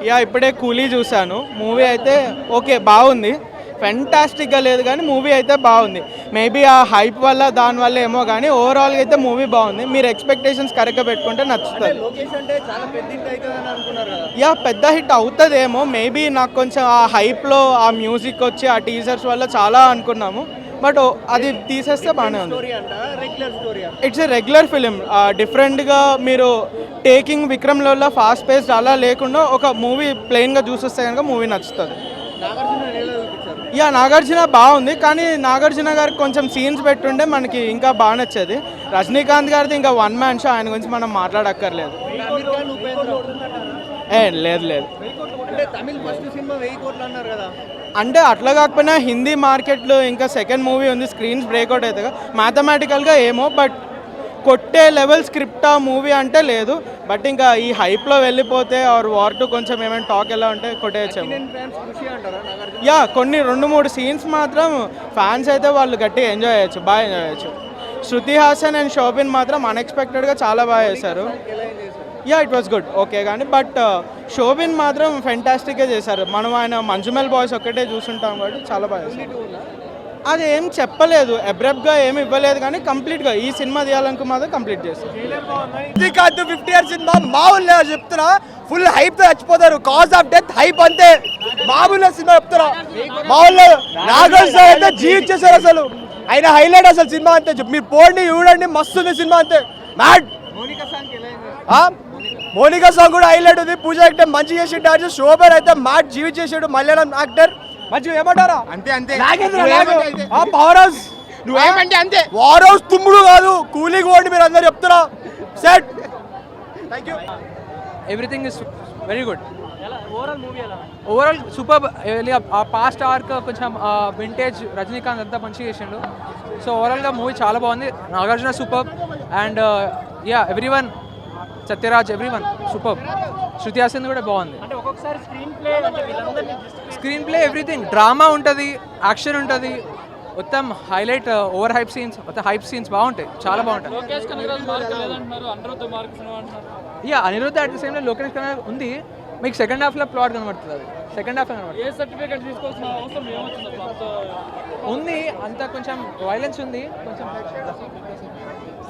Yeah ఇప్పుడే కూలీ చూశాను. మూవీ అయితే ఓకే బాగుంది, ఫెంటాస్టిక్గా లేదు కానీ మూవీ అయితే బాగుంది. మేబీ ఆ హైప్ వల్ల దానివల్ల ఏమో కానీ ఓవరాల్గా అయితే మూవీ బాగుంది. మీరు ఎక్స్పెక్టేషన్స్ కరెక్ట్గా పెట్టుకుంటే నచ్చుతుంది. యా పెద్ద హిట్ అవుతుందేమో మేబీ. నాకు కొంచెం ఆ హైప్లో ఆ మ్యూజిక్ వచ్చి ఆ టీజర్స్ వల్ల చాలా అనుకున్నాము, బట్ అది తీసేస్తే బాగానే ఉంది. It's a regular film. డిఫరెంట్గా మీరు టేకింగ్ విక్రమ్లో ఫాస్ట్ పేస్ అలా లేకుండా ఒక మూవీ ప్లెయిన్గా చూసేస్తే కనుక మూవీ నచ్చుతుంది. యా నాగార్జున బాగుంది, కానీ నాగార్జున గారికి కొంచెం సీన్స్ పెట్టుండే మనకి ఇంకా బాగా నచ్చేది. రజనీకాంత్ గారిది ఇంకా వన్ మ్యాన్ షో, ఆయన గురించి మనం మాట్లాడక్కర్లేదు. లేదు లేదు, అంటే అట్లా కాకపోయినా హిందీ మార్కెట్లో ఇంకా సెకండ్ మూవీ ఉంది, స్క్రీన్స్ బ్రేక్అవుట్ అవుతుంది మ్యాథమెటికల్గా ఏమో, బట్ కొట్టే లెవెల్ స్క్రిప్ట్ ఆ మూవీ అంటే లేదు. బట్ ఇంకా ఈ హైప్లో వెళ్ళిపోతే ఆర్ వార్ టు కొంచెం ఏమైనా టాక్ ఎలా ఉంటే కొట్టేయచ్చాము. యా కొన్ని 2-3 సీన్స్ మాత్రం ఫ్యాన్స్ అయితే వాళ్ళు గట్టిగా ఎంజాయ్ చేయొచ్చు, బాగా ఎంజాయ్ చేయొచ్చు. శృతి హాసన్ అండ్ శోభిన్ మాత్రం అన్ఎక్స్పెక్టెడ్గా చాలా బాగా చేశారు. Yeah it was good okay, కానీ బట్ శోభిన్ మాత్రం ఫెంటాస్టిక్గా చేశారు. మనం ఆయన మంజుమెల్ బాయ్స్ ఒక్కటే చూసుంటాం కాబట్టి చాలా బాగా చేశారు. అది ఏం చెప్పలేదు, అబ్రప్ట్గా ఏమి ఇవ్వలేదు, కానీ కంప్లీట్గా ఈ సినిమా తీయాలనుకు మాత్రం కంప్లీట్ చేస్తారు. ఇది కాదు 50 ఇయర్స్ సినిమా మామూలు చెప్తున్నా, ఫుల్ హైప్ తో చచ్చిపోతారు. కాజ్ ఆఫ్ డెత్ హైప్ అంతే, మామూలు సినిమా చెప్తున్నా. మామూలు నాగార్జున అయితే జీవించేశారు అసలు, ఆయన హైలైట్ అసలు సినిమా అంతే. మీరు పోండి చూడండి, మస్తుంది సినిమా అంతే. మ్యాడ్ మోనికా సాంగ్ కూడా హైలైట్ ఉంది. పూజ యాక్టర్ మంచి చేసి డాన్స్. శోభన్ అయితే మ్యాడ్ జీవి చేసాడు, మలయాళం యాక్టర్ మంచిగా. ఏమంటారా? అంతే అంతే. పవర్ హౌస్ నువ్వేమంటే అంతే. వార్ హౌస్ తుమ్ముడు కాదు, కూలింగ్ పోండి మీరు అందరు చెప్తారా. Set. Thank you. Everything is very good. Overall super. ఆ పాస్ట్ ఆర్క్ కొంచెం వింటేజ్ రజనీకాంత్ అంతా మంచిగా చేసిండు. సో ఓవరాల్గా మూవీ చాలా బాగుంది. Nagarjuna super and yeah everyone, Sathyaraj everyone super. Shruti Haasan కూడా బాగుంది. స్క్రీన్ ప్లే ఎవ్రీథింగ్, డ్రామా ఉంటుంది, యాక్షన్ ఉంటుంది, మొత్తం హైలైట్. ఓవర్ హైప్ సీన్స్, మొత్తం హైప్ సీన్స్ బాగుంటాయి, చాలా బాగుంటాయి. Yeah Anirudh at the same time Lokesh Kanagaraj ఉంది. మీకు సెకండ్ హాఫ్లో ప్లాట్ కనబడుతుంది, అది సెకండ్ హాఫ్ ఉంది. అంత కొంచెం వైలెన్స్ ఉంది కొంచెం.